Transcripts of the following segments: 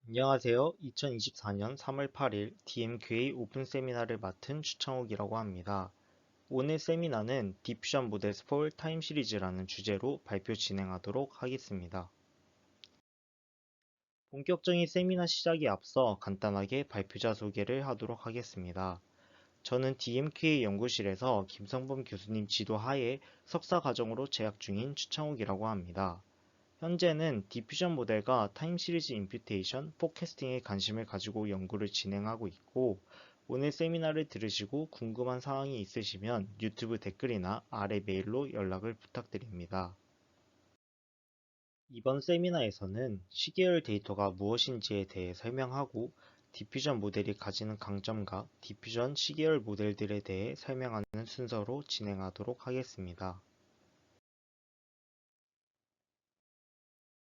안녕하세요. 2024년 3월 8일 DMQA 오픈 세미나를 맡은 추창욱이라고 합니다. 오늘 세미나는 디퓨전 모델스 for 타임 시리즈라는 주제로 발표 진행하도록 하겠습니다. 본격적인 세미나 시작에 앞서 간단하게 발표자 소개를 하도록 하겠습니다. 저는 DMQA 연구실에서 김성범 교수님 지도하에 석사 과정으로 재학 중인 추창욱이라고 합니다. 현재는 디퓨전 모델과 타임 시리즈 임퓨테이션, 포캐스팅에 관심을 가지고 연구를 진행하고 있고, 오늘 세미나를 들으시고 궁금한 사항이 있으시면 유튜브 댓글이나 아래 메일로 연락을 부탁드립니다. 이번 세미나에서는 시계열 데이터가 무엇인지에 대해 설명하고, 디퓨전 모델이 가지는 강점과 디퓨전 시계열 모델들에 대해 설명하는 순서로 진행하도록 하겠습니다.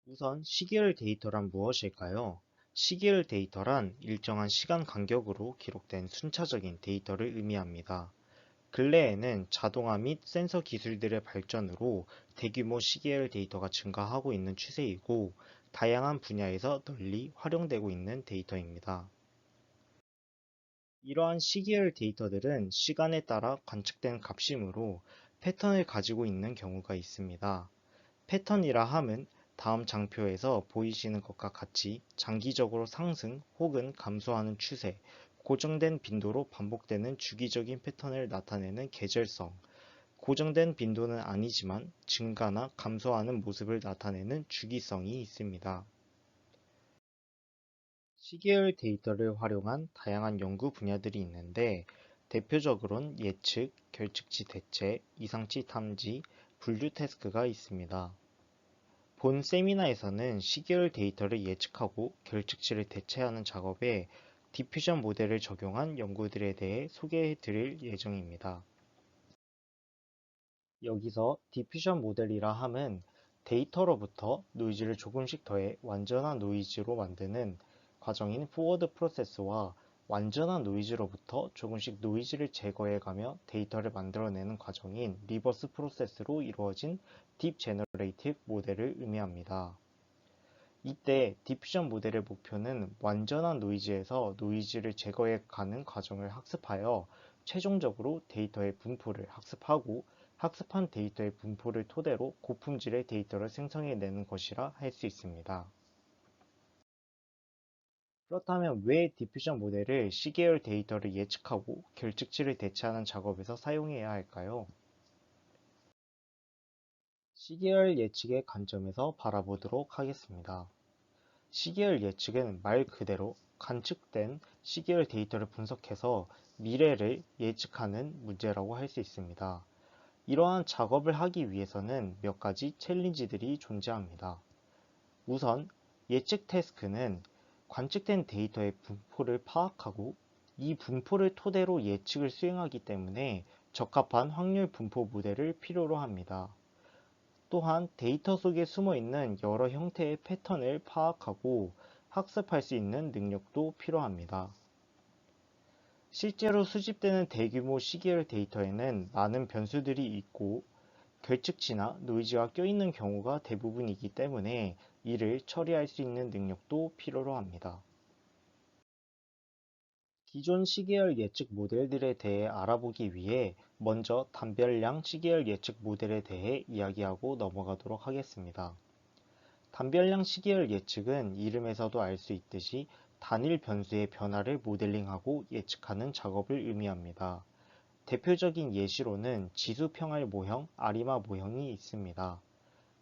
우선 시계열 데이터란 무엇일까요? 시계열 데이터란 일정한 시간 간격으로 기록된 순차적인 데이터를 의미합니다. 근래에는 자동화 및 센서 기술들의 발전으로 대규모 시계열 데이터가 증가하고 있는 추세이고, 다양한 분야에서 널리 활용되고 있는 데이터입니다. 이러한 시계열 데이터들은 시간에 따라 관측된 값이므로 패턴을 가지고 있는 경우가 있습니다. 패턴이라 함은 다음 장표에서 보이시는 것과 같이 장기적으로 상승 혹은 감소하는 추세, 고정된 빈도로 반복되는 주기적인 패턴을 나타내는 계절성, 고정된 빈도는 아니지만 증가나 감소하는 모습을 나타내는 주기성이 있습니다. 시계열 데이터를 활용한 다양한 연구 분야들이 있는데 대표적으로는 예측, 결측치 대체, 이상치 탐지, 분류 태스크가 있습니다. 본 세미나에서는 시계열 데이터를 예측하고 결측치를 대체하는 작업에 디퓨전 모델을 적용한 연구들에 대해 소개해 드릴 예정입니다. 여기서 디퓨전 모델이라 함은 데이터로부터 노이즈를 조금씩 더해 완전한 노이즈로 만드는 과정인 포워드 프로세스와 완전한 노이즈로부터 조금씩 노이즈를 제거해가며 데이터를 만들어내는 과정인 리버스 프로세스로 이루어진 딥 제너레이티브 모델을 의미합니다. 이때 디퓨전 모델의 목표는 완전한 노이즈에서 노이즈를 제거해 가는 과정을 학습하여 최종적으로 데이터의 분포를 학습하고 학습한 데이터의 분포를 토대로 고품질의 데이터를 생성해내는 것이라 할 수 있습니다. 그렇다면 왜 디퓨전 모델을 시계열 데이터를 예측하고 결측치를 대체하는 작업에서 사용해야 할까요? 시계열 예측의 관점에서 바라보도록 하겠습니다. 시계열 예측은 말 그대로 관측된 시계열 데이터를 분석해서 미래를 예측하는 문제라고 할 수 있습니다. 이러한 작업을 하기 위해서는 몇 가지 챌린지들이 존재합니다. 우선 예측 태스크는 관측된 데이터의 분포를 파악하고 이 분포를 토대로 예측을 수행하기 때문에 적합한 확률 분포 모델을 필요로 합니다. 또한 데이터 속에 숨어 있는 여러 형태의 패턴을 파악하고 학습할 수 있는 능력도 필요합니다. 실제로 수집되는 대규모 시계열 데이터에는 많은 변수들이 있고 결측치나 노이즈가 껴있는 경우가 대부분이기 때문에 이를 처리할 수 있는 능력도 필요로 합니다. 기존 시계열 예측 모델들에 대해 알아보기 위해 먼저 단별량 시계열 예측 모델에 대해 이야기하고 넘어가도록 하겠습니다. 단별량 시계열 예측은 이름에서도 알 수 있듯이 단일 변수의 변화를 모델링하고 예측하는 작업을 의미합니다. 대표적인 예시로는 지수평할 모형, 아리마 모형이 있습니다.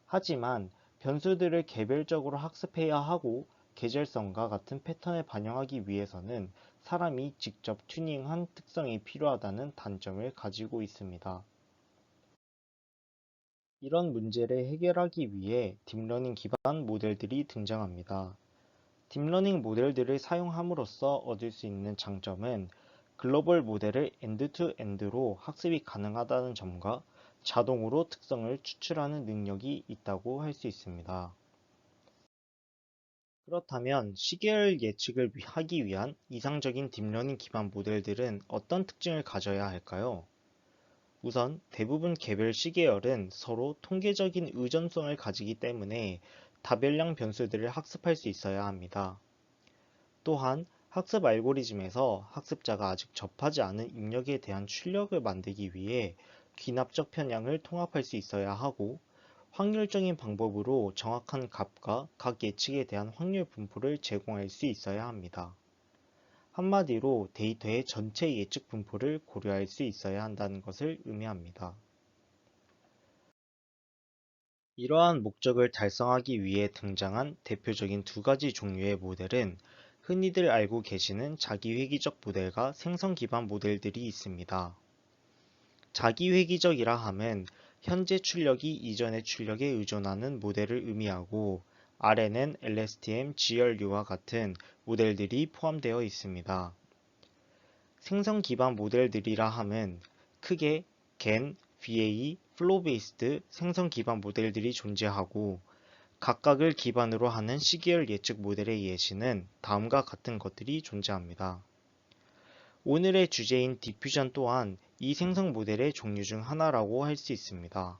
하지만 변수들을 개별적으로 학습해야 하고 계절성과 같은 패턴을 반영하기 위해서는 사람이 직접 튜닝한 특성이 필요하다는 단점을 가지고 있습니다. 이런 문제를 해결하기 위해 딥러닝 기반 모델들이 등장합니다. 딥러닝 모델들을 사용함으로써 얻을 수 있는 장점은 글로벌 모델을 엔드-투-엔드로 학습이 가능하다는 점과 자동으로 특성을 추출하는 능력이 있다고 할 수 있습니다. 그렇다면 시계열 예측을 하기 위한 이상적인 딥러닝 기반 모델들은 어떤 특징을 가져야 할까요? 우선 대부분 개별 시계열은 서로 통계적인 의존성을 가지기 때문에 다별량 변수들을 학습할 수 있어야 합니다. 또한 학습 알고리즘에서 학습자가 아직 접하지 않은 입력에 대한 출력을 만들기 위해 귀납적 편향을 통합할 수 있어야 하고, 확률적인 방법으로 정확한 값과 각 예측에 대한 확률 분포를 제공할 수 있어야 합니다. 한마디로 데이터의 전체 예측 분포를 고려할 수 있어야 한다는 것을 의미합니다. 이러한 목적을 달성하기 위해 등장한 대표적인 두 가지 종류의 모델은 흔히들 알고 계시는 자기회귀적 모델과 생성 기반 모델들이 있습니다. 자기회귀적이라 함은 현재 출력이 이전의 출력에 의존하는 모델을 의미하고, 아래는 LSTM, GRU와 같은 모델들이 포함되어 있습니다. 생성 기반 모델들이라 함은 크게 GAN, VA, 플로우 베이스드 생성 기반 모델들이 존재하고, 각각을 기반으로 하는 시계열 예측 모델의 예시는 다음과 같은 것들이 존재합니다. 오늘의 주제인 디퓨전 또한 이 생성 모델의 종류 중 하나라고 할 수 있습니다.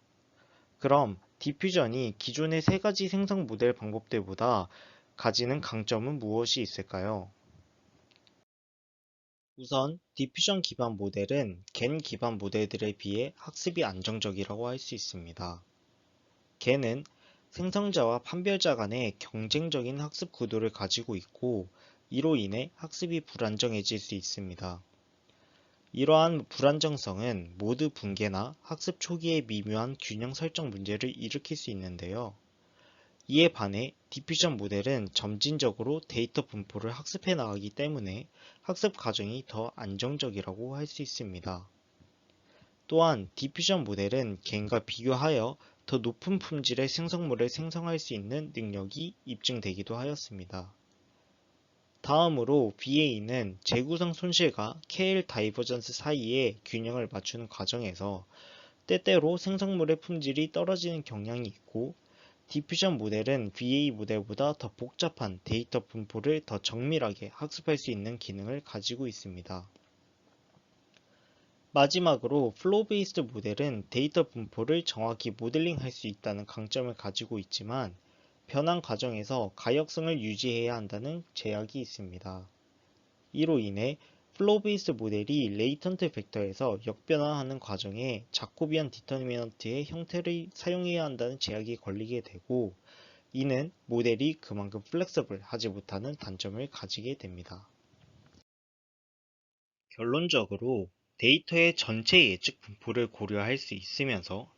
그럼 디퓨전이 기존의 세 가지 생성 모델 방법들보다 가지는 강점은 무엇이 있을까요? 우선 디퓨전 기반 모델은 GAN 기반 모델들에 비해 학습이 안정적이라고 할 수 있습니다. GAN은 생성자와 판별자 간의 경쟁적인 학습 구도를 가지고 있고, 이로 인해 학습이 불안정해질 수 있습니다. 이러한 불안정성은 모드 붕괴나 학습 초기의 미묘한 균형 설정 문제를 일으킬 수 있는데요. 이에 반해 디퓨전 모델은 점진적으로 데이터 분포를 학습해 나가기 때문에 학습 과정이 더 안정적이라고 할 수 있습니다. 또한 디퓨전 모델은 겐과 비교하여 더 높은 품질의 생성물을 생성할 수 있는 능력이 입증되기도 하였습니다. 다음으로 VA는 재구성 손실과 KL 다이버전스 사이의 균형을 맞추는 과정에서 때때로 생성물의 품질이 떨어지는 경향이 있고, 디퓨전 모델은 VA 모델보다 더 복잡한 데이터 분포를 더 정밀하게 학습할 수 있는 기능을 가지고 있습니다. 마지막으로 플로우 베이스드 모델은 데이터 분포를 정확히 모델링할 수 있다는 강점을 가지고 있지만, 변환 과정에서 가역성을 유지해야 한다는 제약이 있습니다. 이로 인해 플로우 베이스드 모델이 레이턴트 벡터에서 역변화하는 과정에 자코비안 디터미넌트의 형태를 사용해야 한다는 제약이 걸리게 되고, 이는 모델이 그만큼 플렉서블하지 못하는 단점을 가지게 됩니다. 결론적으로 데이터의 전체 예측 분포를 고려할 수 있으면서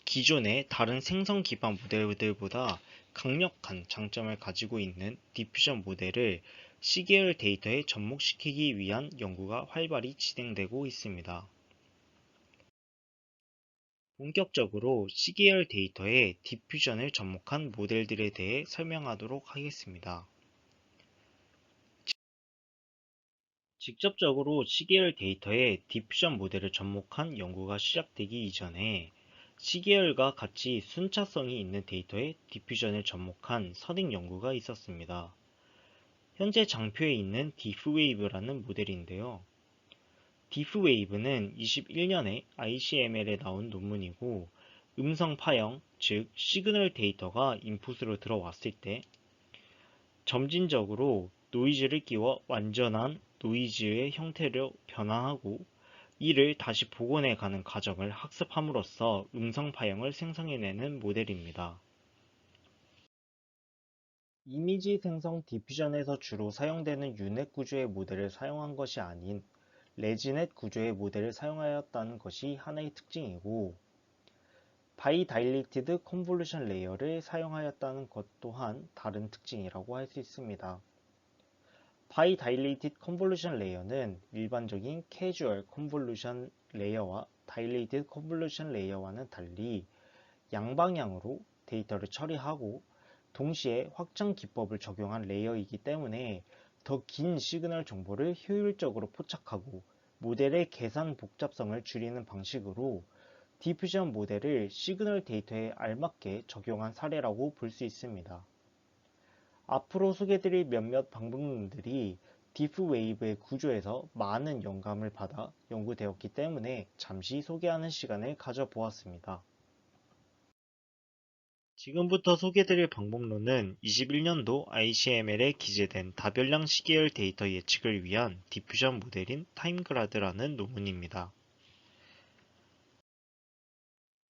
기존의 다른 생성 기반 모델들보다 강력한 장점을 가지고 있는 디퓨전 모델을 시계열 데이터에 접목시키기 위한 연구가 활발히 진행되고 있습니다. 본격적으로 시계열 데이터에 디퓨전을 접목한 모델들에 대해 설명하도록 하겠습니다. 직접적으로 시계열 데이터에 디퓨전 모델을 접목한 연구가 시작되기 이전에 시계열과 같이 순차성이 있는 데이터에 디퓨전을 접목한 선행 연구가 있었습니다. 현재 장표에 있는 디프웨이브라는 모델인데요. 디프웨이브는 21년에 ICML에 나온 논문이고, 음성 파형, 즉 시그널 데이터가 인풋으로 들어왔을 때 점진적으로 노이즈를 끼워 완전한 노이즈의 형태로 변환하고, 이를 다시 복원해 가는 과정을 학습함으로써 음성 파형을 생성해내는 모델입니다. 이미지 생성 디퓨전에서 주로 사용되는 유넷 구조의 모델을 사용한 것이 아닌 레지넷 구조의 모델을 사용하였다는 것이 하나의 특징이고, 바이다일리티드 컨볼루션 레이어를 사용하였다는 것 또한 다른 특징이라고 할 수 있습니다. 바이다일리티드 컨볼루션 레이어는 일반적인 캐주얼 컨볼루션 레이어와 다일리티드 컨볼루션 레이어와는 달리 양방향으로 데이터를 처리하고 동시에 확장 기법을 적용한 레이어이기 때문에 더 긴 시그널 정보를 효율적으로 포착하고 모델의 계산 복잡성을 줄이는 방식으로 디퓨전 모델을 시그널 데이터에 알맞게 적용한 사례라고 볼 수 있습니다. 앞으로 소개드릴 몇몇 방법론들이 디프웨이브의 구조에서 많은 영감을 받아 연구되었기 때문에 잠시 소개하는 시간을 가져보았습니다. 지금부터 소개드릴 방법론은 21년도 ICML에 기재된 다별량 시계열 데이터 예측을 위한 디퓨전 모델인 타임그라드라는 논문입니다.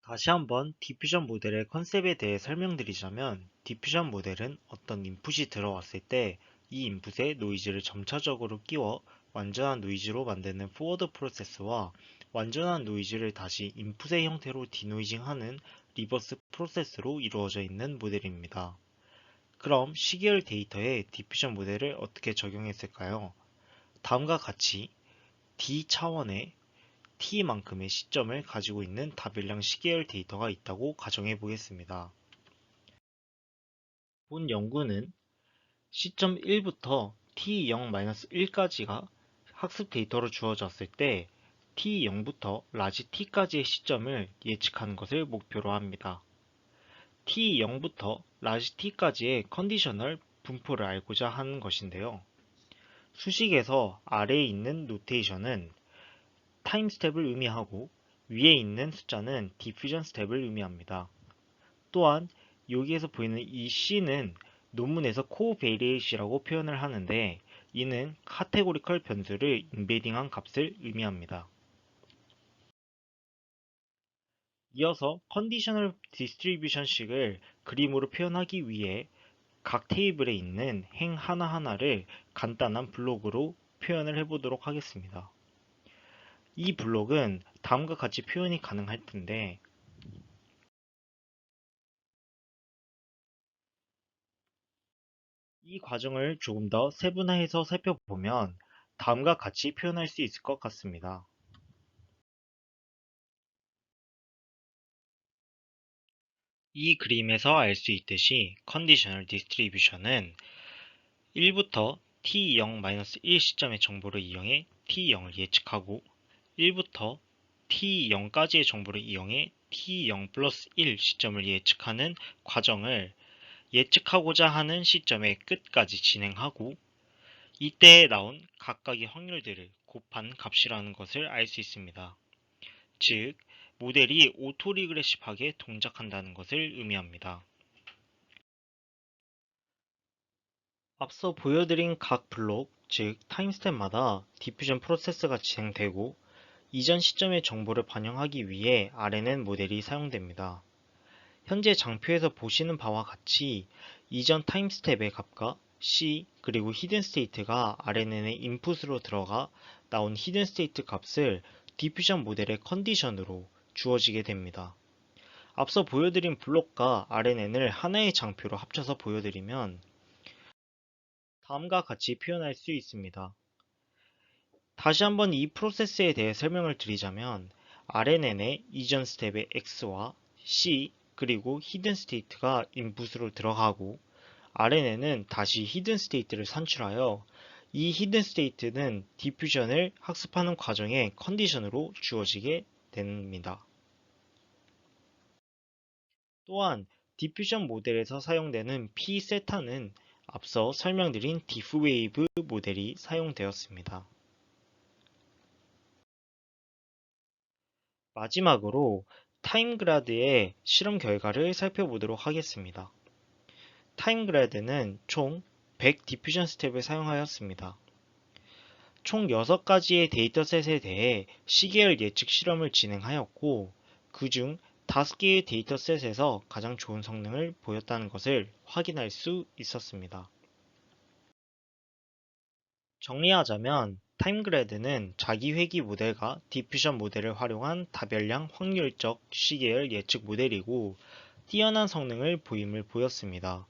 다시 한번 디퓨전 모델의 컨셉에 대해 설명드리자면, 디퓨전 모델은 어떤 인풋이 들어왔을 때 이 인풋에 노이즈를 점차적으로 끼워 완전한 노이즈로 만드는 포워드 프로세스와 완전한 노이즈를 다시 인풋의 형태로 디노이징하는 리버스 프로세스로 이루어져 있는 모델입니다. 그럼 시계열 데이터에 디퓨전 모델을 어떻게 적용했을까요? 다음과 같이 D 차원의 t만큼의 시점을 가지고 있는 다별량 시계열 데이터가 있다고 가정해 보겠습니다. 본 연구는 시점 1부터 t0-1까지가 학습 데이터로 주어졌을 때 t0부터 라지 t까지의 시점을 예측하는 것을 목표로 합니다. t0부터 라지 t까지의 컨디셔널 분포를 알고자 하는 것인데요. 수식에서 아래에 있는 노테이션은 타임 스텝을 의미하고 위에 있는 숫자는 디퓨전 스텝을 의미합니다. 또한 여기에서 보이는 이 C는 논문에서 코베리에이시라고 표현을 하는데, 이는 카테고리컬 변수를 인베딩한 값을 의미합니다. 이어서 컨디셔널 디스트리뷰션식을 그림으로 표현하기 위해 각 테이블에 있는 행 하나하나를 간단한 블록으로 표현을 해보도록 하겠습니다. 이 블록은 다음과 같이 표현이 가능할 텐데, 이 과정을 조금 더 세분화해서 살펴보면 다음과 같이 표현할 수 있을 것 같습니다. 이 그림에서 알 수 있듯이 컨디셔널 디스트리뷰션은 1부터 t0-1 시점의 정보를 이용해 t0을 예측하고 1부터 t0까지의 정보를 이용해 t0 플러스 1 시점을 예측하는 과정을 예측하고자 하는 시점의 끝까지 진행하고, 이때 나온 각각의 확률들을 곱한 값이라는 것을 알 수 있습니다. 즉, 모델이 오토리그레시브하게 동작한다는 것을 의미합니다. 앞서 보여드린 각 블록, 즉 타임스텝마다 디퓨전 프로세스가 진행되고 이전 시점의 정보를 반영하기 위해 RNN 모델이 사용됩니다. 현재 장표에서 보시는 바와 같이 이전 타임스텝의 값과 C 그리고 히든 스테이트가 RNN의 인풋으로 들어가 나온 히든 스테이트 값을 디퓨전 모델의 컨디션으로 주어지게 됩니다. 앞서 보여드린 블록과 RNN을 하나의 장표로 합쳐서 보여드리면 다음과 같이 표현할 수 있습니다. 다시 한번 이 프로세스에 대해 설명을 드리자면, RNN의 이전 스텝의 X와 C 그리고 히든 스테이트가 인풋으로 들어가고 RNN은 다시 히든 스테이트를 산출하여 이 히든 스테이트는 디퓨전을 학습하는 과정의 컨디션으로 주어지게 됩니다. 또한 디퓨전 모델에서 사용되는 P세타는 앞서 설명드린 디프웨이브 모델이 사용되었습니다. 마지막으로 타임그라드의 실험 결과를 살펴보도록 하겠습니다. 타임그라드는 총 100 디퓨전 스텝을 사용하였습니다. 총 6가지의 데이터셋에 대해 시계열 예측 실험을 진행하였고, 그중 5개의 데이터셋에서 가장 좋은 성능을 보였다는 것을 확인할 수 있었습니다. 정리하자면 타임그래드는 자기 회귀 모델과 디퓨전 모델을 활용한 다별량 확률적 시계열 예측 모델이고, 뛰어난 성능을 보임을 보였습니다.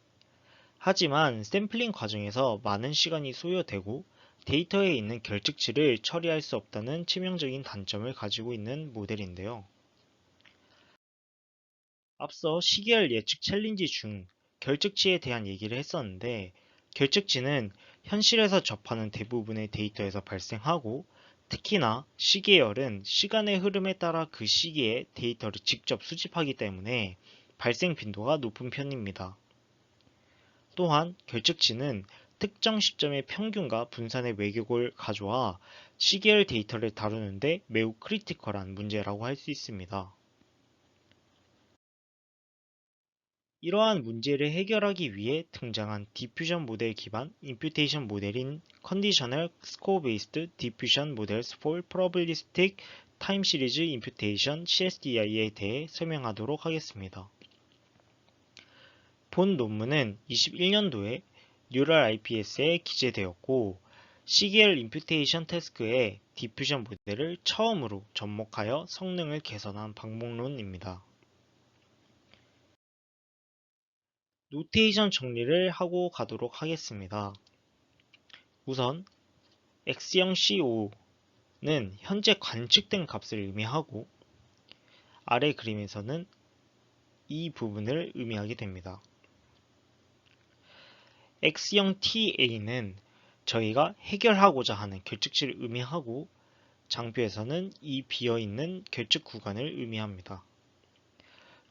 하지만 샘플링 과정에서 많은 시간이 소요되고 데이터에 있는 결측치를 처리할 수 없다는 치명적인 단점을 가지고 있는 모델인데요. 앞서 시계열 예측 챌린지 중 결측치에 대한 얘기를 했었는데, 결측치는 현실에서 접하는 대부분의 데이터에서 발생하고, 특히나 시계열은 시간의 흐름에 따라 그 시기에 데이터를 직접 수집하기 때문에 발생 빈도가 높은 편입니다. 또한 결측치는 특정 시점의 평균과 분산의 외격을 가져와 시계열 데이터를 다루는데 매우 크리티컬한 문제라고 할 수 있습니다. 이러한 문제를 해결하기 위해 등장한 디퓨전 모델 기반 임퓨테이션 모델인 Conditional Score-Based Diffusion Models for Probabilistic Time Series Imputation CSDI에 대해 설명하도록 하겠습니다. 본 논문은 21년도에 뉴럴 IPS에 기재되었고 CGL 임퓨테이션 태스크의 디퓨전 모델을 처음으로 접목하여 성능을 개선한 방법론입니다. 노테이션 정리를 하고 가도록 하겠습니다. 우선 X형 CO5는 현재 관측된 값을 의미하고 아래 그림에서는 이 부분을 의미하게 됩니다. X형 TA는 저희가 해결하고자 하는 결측치를 의미하고 장표에서는 이 비어있는 결측 구간을 의미합니다.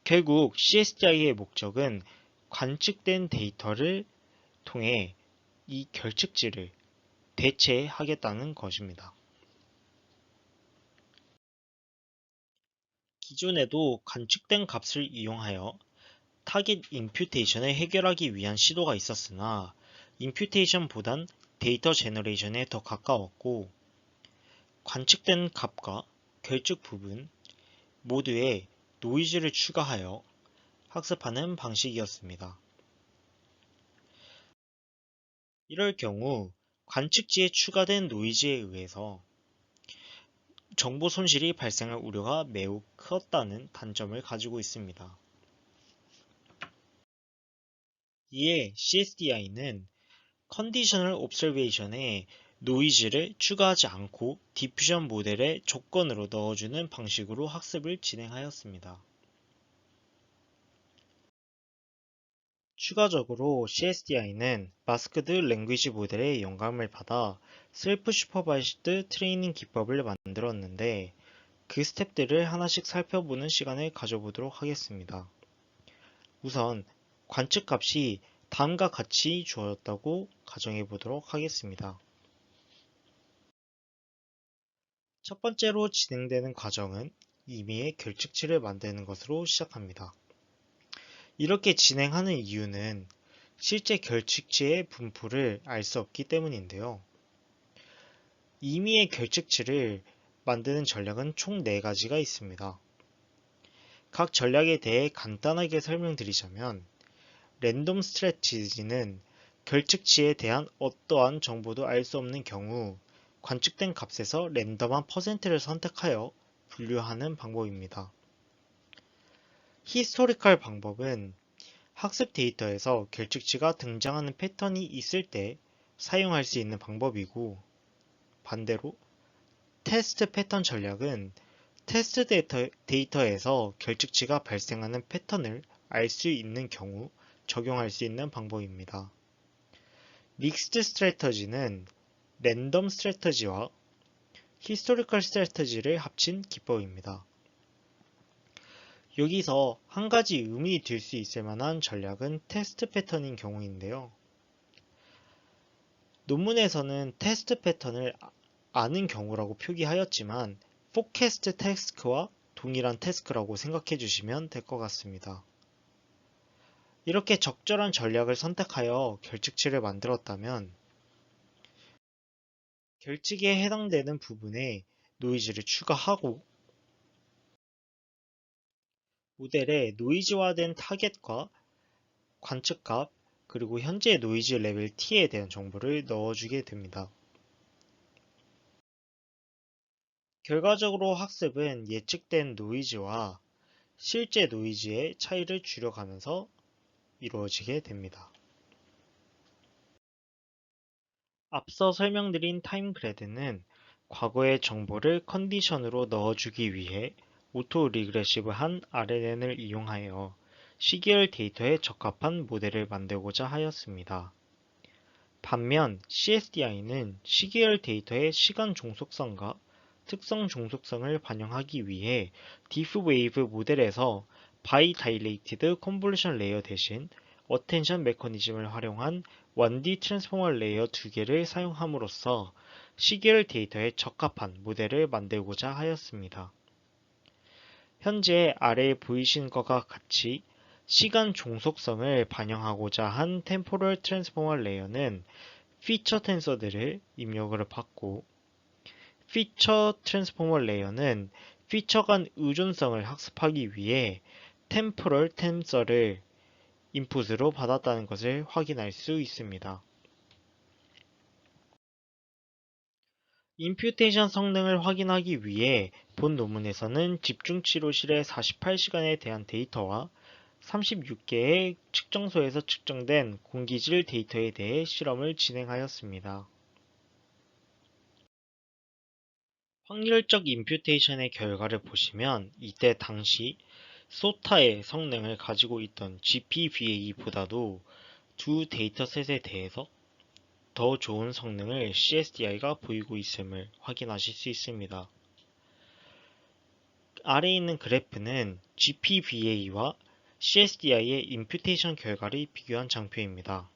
결국 CSDI의 목적은 관측된 데이터를 통해 이 결측치를 대체하겠다는 것입니다. 기존에도 관측된 값을 이용하여 타깃 임퓨테이션을 해결하기 위한 시도가 있었으나 임퓨테이션보단 데이터 제너레이션에 더 가까웠고 관측된 값과 결측 부분 모두에 노이즈를 추가하여 학습하는 방식이었습니다. 이럴 경우 관측지에 추가된 노이즈에 의해서 정보 손실이 발생할 우려가 매우 컸다는 단점을 가지고 있습니다. 이에 CSDI는 컨디셔널 옵저베이션에 노이즈를 추가하지 않고 디퓨전 모델의 조건으로 넣어주는 방식으로 학습을 진행하였습니다. 추가적으로 CSDI는 마스크드 랭귀지 모델의 영감을 받아 셀프 슈퍼바이스드 트레이닝 기법을 만들었는데 그 스텝들을 하나씩 살펴보는 시간을 가져보도록 하겠습니다. 우선 관측값이 다음과 같이 주어졌다고 가정해 보도록 하겠습니다. 첫 번째로 진행되는 과정은 임의의 결측치를 만드는 것으로 시작합니다. 이렇게 진행하는 이유는 실제 결측치의 분포를 알 수 없기 때문인데요. 임의의 결측치를 만드는 전략은 총 4가지가 있습니다. 각 전략에 대해 간단하게 설명드리자면 랜덤 스트래티지는 결측치에 대한 어떠한 정보도 알 수 없는 경우 관측된 값에서 랜덤한 퍼센트를 선택하여 분류하는 방법입니다. 히스토리컬 방법은 학습 데이터에서 결측치가 등장하는 패턴이 있을 때 사용할 수 있는 방법이고 반대로 테스트 패턴 전략은 테스트 데이터에서 결측치가 발생하는 패턴을 알 수 있는 경우 적용할 수 있는 방법입니다. 믹스드 스트래터지는 랜덤 스트래터지와 히스토리컬 스트래터지를 합친 기법입니다. 여기서 한 가지 의문이 들 수 있을 만한 전략은 테스트 패턴인 경우인데요. 논문에서는 테스트 패턴을 아는 경우라고 표기하였지만 포캐스트 태스크와 동일한 태스크라고 생각해 주시면 될 것 같습니다. 이렇게 적절한 전략을 선택하여 결측치를 만들었다면 결측에 해당되는 부분에 노이즈를 추가하고 모델에 노이즈화된 타겟과 관측값 그리고 현재 노이즈 레벨 T에 대한 정보를 넣어주게 됩니다. 결과적으로 학습은 예측된 노이즈와 실제 노이즈의 차이를 줄여가면서 이루어지게 됩니다. 앞서 설명드린 타임그래드는 과거의 정보를 컨디션으로 넣어주기 위해 오토 리그레시브한 RNN을 이용하여 시계열 데이터에 적합한 모델을 만들고자 하였습니다. 반면 CSDI는 시계열 데이터의 시간 종속성과 특성 종속성을 반영하기 위해 디프 웨이브 모델에서 바이 다일레이티드 컨볼루션 레이어 대신 어텐션 메커니즘을 활용한 1D 트랜스포머 레이어 2개를 사용함으로써 시계열 데이터에 적합한 모델을 만들고자 하였습니다. 현재 아래에 보이신 것과 같이 시간 종속성을 반영하고자 한 템포럴 트랜스포머 레이어는 피처 텐서들을 입력을 받고, 피처 트랜스포머 레이어는 피처 간 의존성을 학습하기 위해 템포럴 텐서를 인풋으로 받았다는 것을 확인할 수 있습니다. 임퓨테이션 성능을 확인하기 위해 본 논문에서는 집중치료실의 48시간에 대한 데이터와 36개의 측정소에서 측정된 공기질 데이터에 대해 실험을 진행하였습니다. 확률적 임퓨테이션의 결과를 보시면 이때 당시 소타의 성능을 가지고 있던 GPVA보다도 두 데이터셋에 대해서 더 좋은 성능을 CSDI가 보이고 있음을 확인하실 수 있습니다. 아래에 있는 그래프는 GPVA와 CSDI의 임퓨테이션 결과를 비교한 장표입니다.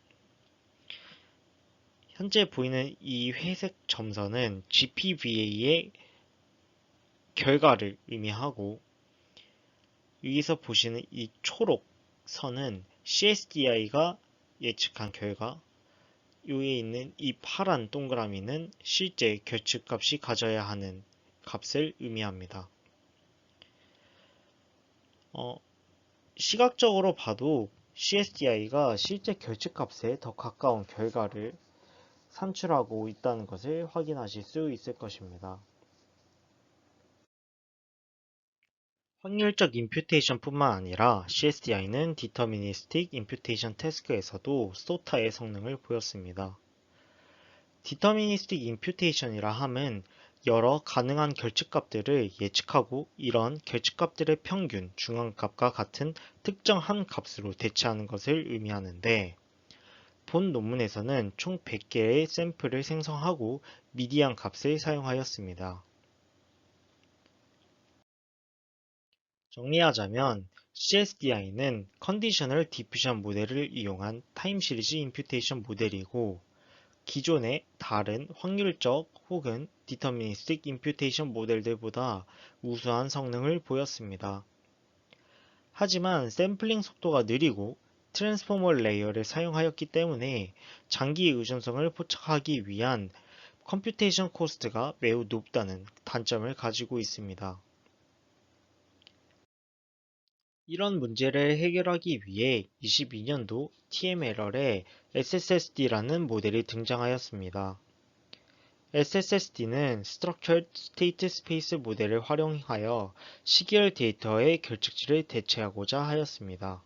현재 보이는 이 회색 점선은 GPVA의 결과를 의미하고, 여기서 보시는 이 초록 선은 CSDI가 예측한 결과, 여기에 있는 이 파란 동그라미는 실제 결측값이 가져야 하는 값을 의미합니다. 시각적으로 봐도 CSDI가 실제 결측값에 더 가까운 결과를 산출하고 있다는 것을 확인하실 수 있을 것입니다. 확률적 임퓨테이션 뿐만 아니라 CSDI는 디터미니스틱 임퓨테이션 태스크에서도 소타의 성능을 보였습니다. 디터미니스틱 임퓨테이션이라 함은 여러 가능한 결측값들을 예측하고 이런 결측값들의 평균, 중앙값과 같은 특정 한 값으로 대체하는 것을 의미하는데, 본 논문에서는 총 100개의 샘플을 생성하고 미디안 값을 사용하였습니다. 정리하자면 CSDI는 컨디셔널 디퓨전 모델을 이용한 타임 시리즈 임퓨테이션 모델이고, 기존의 다른 확률적 혹은 디터미니스틱 임퓨테이션 모델들보다 우수한 성능을 보였습니다. 하지만 샘플링 속도가 느리고 트랜스포머 레이어를 사용하였기 때문에 장기 의존성을 포착하기 위한 컴퓨테이션 코스트가 매우 높다는 단점을 가지고 있습니다. 이런 문제를 해결하기 위해 22년도 TMLR에 SSSD라는 모델이 등장하였습니다. SSSD는 Structured State Space 모델을 활용하여 시계열 데이터의 결측치를 대체하고자 하였습니다.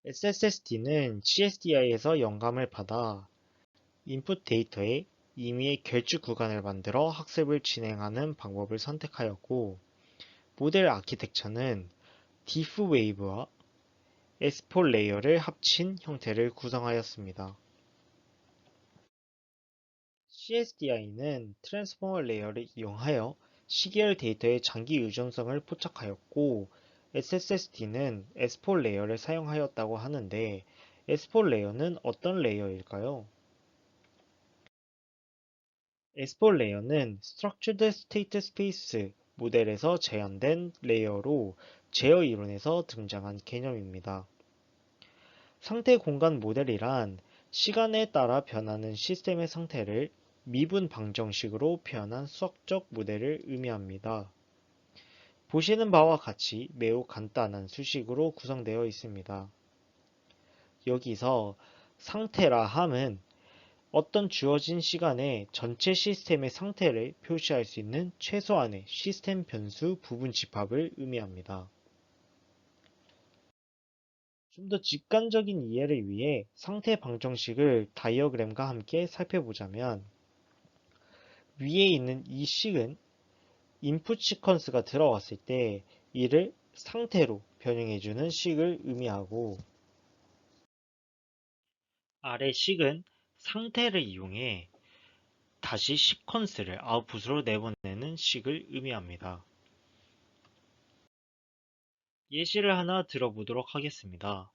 SSSD는 CSDI에서 영감을 받아 인풋 데이터에 임의의 결측 구간을 만들어 학습을 진행하는 방법을 선택하였고, 모델 아키텍처는 디프 웨이브와 S4 레이어를 합친 형태를 구성하였습니다. CSDI는 트랜스포머 레이어를 이용하여 시계열 데이터의 장기 의존성을 포착하였고, SSSD는 S4 레이어를 사용하였다고 하는데, S4 레이어는 어떤 레이어일까요? S4 레이어는 Structured State Space 모델에서 재현된 레이어로 제어 이론에서 등장한 개념입니다. 상태 공간 모델이란 시간에 따라 변하는 시스템의 상태를 미분 방정식으로 표현한 수학적 모델을 의미합니다. 보시는 바와 같이 매우 간단한 수식으로 구성되어 있습니다. 여기서 상태라 함은 어떤 주어진 시간에 전체 시스템의 상태를 표시할 수 있는 최소한의 시스템 변수 부분 집합을 의미합니다. 좀 더 직관적인 이해를 위해 상태 방정식을 다이어그램과 함께 살펴보자면, 위에 있는 이 식은 인풋 시퀀스가 들어왔을 때 이를 상태로 변형해주는 식을 의미하고, 아래 식은 상태를 이용해 다시 시퀀스를 아웃풋으로 내보내는 식을 의미합니다. 예시를 하나 들어보도록 하겠습니다.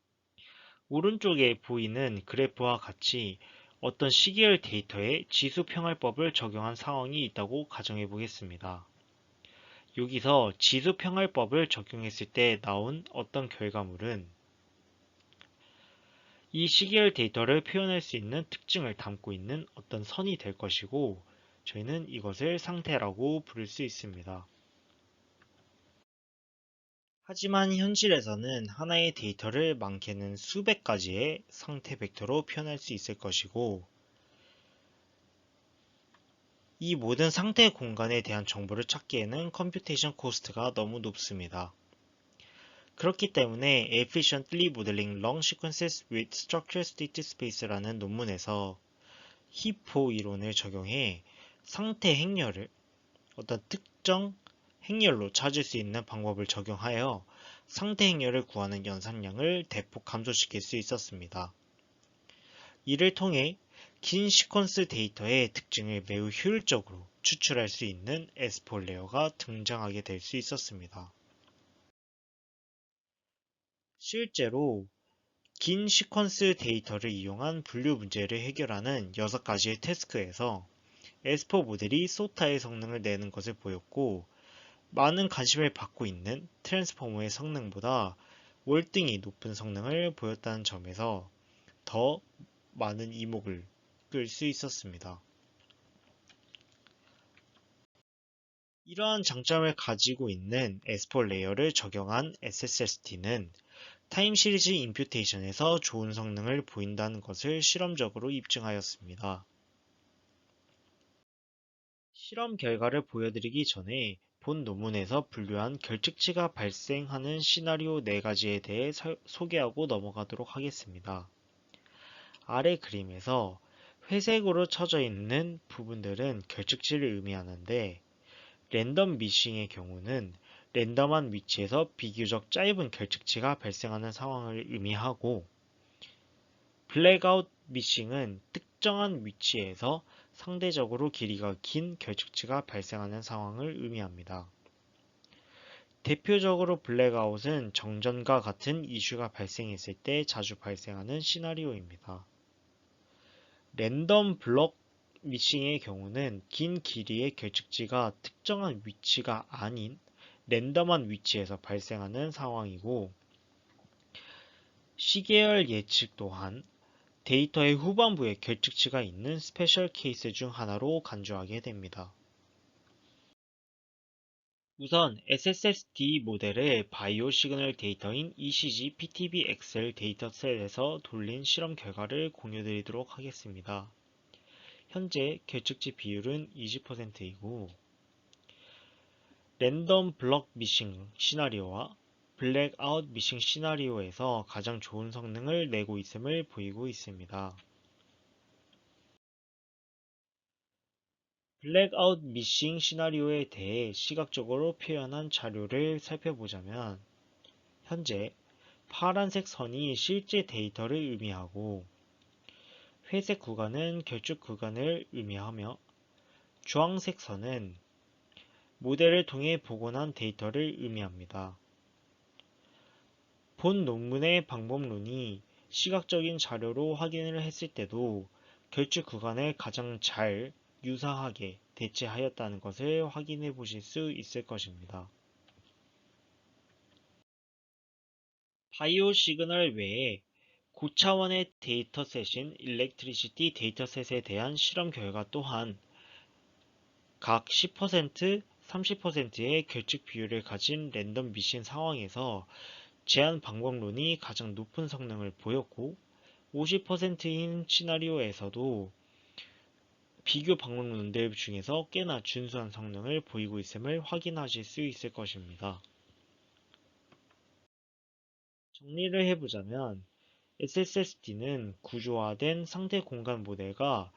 오른쪽에 보이는 그래프와 같이 어떤 시계열 데이터에 지수평활법을 적용한 상황이 있다고 가정해 보겠습니다. 여기서 지수평활법을 적용했을 때 나온 어떤 결과물은 이 시계열 데이터를 표현할 수 있는 특징을 담고 있는 어떤 선이 될 것이고, 저희는 이것을 상태라고 부를 수 있습니다. 하지만 현실에서는 하나의 데이터를 많게는 수백 가지의 상태 벡터로 표현할 수 있을 것이고, 이 모든 상태 공간에 대한 정보를 찾기에는 컴퓨테이션 코스트가 너무 높습니다. 그렇기 때문에 Efficiently Modeling Long Sequences with Structured State Space라는 논문에서 히포 이론을 적용해 상태 행렬을 어떤 특정 행렬로 찾을 수 있는 방법을 적용하여 상태 행렬을 구하는 연산량을 대폭 감소시킬 수 있었습니다. 이를 통해 긴 시퀀스 데이터의 특징을 매우 효율적으로 추출할 수 있는 S4 레이어가 등장하게 될 수 있었습니다. 실제로 긴 시퀀스 데이터를 이용한 분류 문제를 해결하는 6가지의 태스크에서 S4 모델이 소타의 성능을 내는 것을 보였고, 많은 관심을 받고 있는 트랜스포머의 성능보다 월등히 높은 성능을 보였다는 점에서 더 많은 이목을 끌 수 있었습니다. 이러한 장점을 가지고 있는 S4 레이어를 적용한 SSST는 타임 시리즈 임퓨테이션에서 좋은 성능을 보인다는 것을 실험적으로 입증하였습니다. 실험 결과를 보여드리기 전에 본 논문에서 분류한 결측치가 발생하는 시나리오 4가지에 대해 소개하고 넘어가도록 하겠습니다. 아래 그림에서 회색으로 쳐져 있는 부분들은 결측치를 의미하는데, 랜덤 미싱의 경우는 랜덤한 위치에서 비교적 짧은 결측치가 발생하는 상황을 의미하고, 블랙아웃 미싱은 특정한 위치에서 상대적으로 길이가 긴 결측치가 발생하는 상황을 의미합니다. 대표적으로 블랙아웃은 정전과 같은 이슈가 발생했을 때 자주 발생하는 시나리오입니다. 랜덤 블록 미싱의 경우는 긴 길이의 결측치가 특정한 위치가 아닌 랜덤한 위치에서 발생하는 상황이고, 시계열 예측 또한 데이터의 후반부에 결측치가 있는 스페셜 케이스 중 하나로 간주하게 됩니다. 우선 SSD 모델의 바이오 시그널 데이터인 ECG PTBXL 데이터셋에서 돌린 실험 결과를 공유드리도록 하겠습니다. 현재 결측치 비율은 20%이고, 랜덤 블럭 미싱 시나리오와 블랙아웃 미싱 시나리오에서 가장 좋은 성능을 내고 있음을 보이고 있습니다. 블랙아웃 미싱 시나리오에 대해 시각적으로 표현한 자료를 살펴보자면, 현재 파란색 선이 실제 데이터를 의미하고, 회색 구간은 결축 구간을 의미하며, 주황색 선은 모델을 통해 복원한 데이터를 의미합니다. 본 논문의 방법론이 시각적인 자료로 확인을 했을 때도 결축 구간을 가장 잘 유사하게 대체하였다는 것을 확인해 보실 수 있을 것입니다. 바이오 시그널 외에 고차원의 데이터셋인 일렉트리시티 데이터셋에 대한 실험 결과 또한 각 10%, 30%의 결측 비율을 가진 랜덤 미싱 상황에서 제한 방법론이 가장 높은 성능을 보였고, 50%인 시나리오에서도 비교 방법론들 중에서 꽤나 준수한 성능을 보이고 있음을 확인하실 수 있을 것입니다. 정리를 해보자면, SSSD는 구조화된 상태 공간 모델과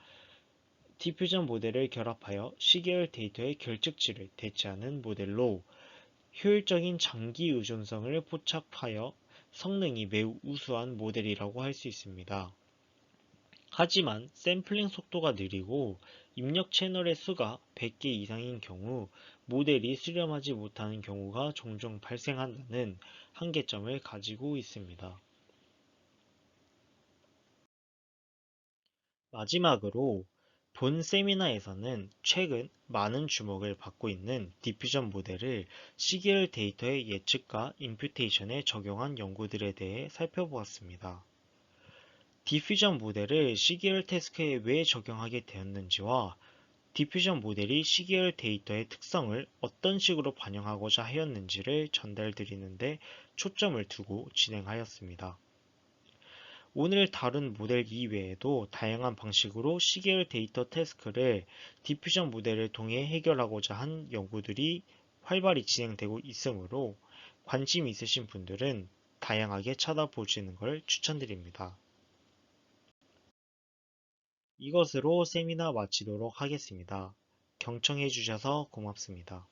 디퓨전 모델을 결합하여 시계열 데이터의 결측치를 대체하는 모델로 효율적인 장기 의존성을 포착하여 성능이 매우 우수한 모델이라고 할 수 있습니다. 하지만 샘플링 속도가 느리고 입력 채널의 수가 100개 이상인 경우 모델이 수렴하지 못하는 경우가 종종 발생한다는 한계점을 가지고 있습니다. 마지막으로 본 세미나에서는 최근 많은 주목을 받고 있는 디퓨전 모델을 시계열 데이터의 예측과 임퓨테이션에 적용한 연구들에 대해 살펴보았습니다. 디퓨전 모델을 시계열 태스크에 왜 적용하게 되었는지와 디퓨전 모델이 시계열 데이터의 특성을 어떤 식으로 반영하고자 하였는지를 전달드리는데 초점을 두고 진행하였습니다. 오늘 다룬 모델 이외에도 다양한 방식으로 시계열 데이터 태스크를 디퓨전 모델을 통해 해결하고자 한 연구들이 활발히 진행되고 있으므로 관심 있으신 분들은 다양하게 찾아보시는 걸 추천드립니다. 이것으로 세미나 마치도록 하겠습니다. 경청해 주셔서 고맙습니다.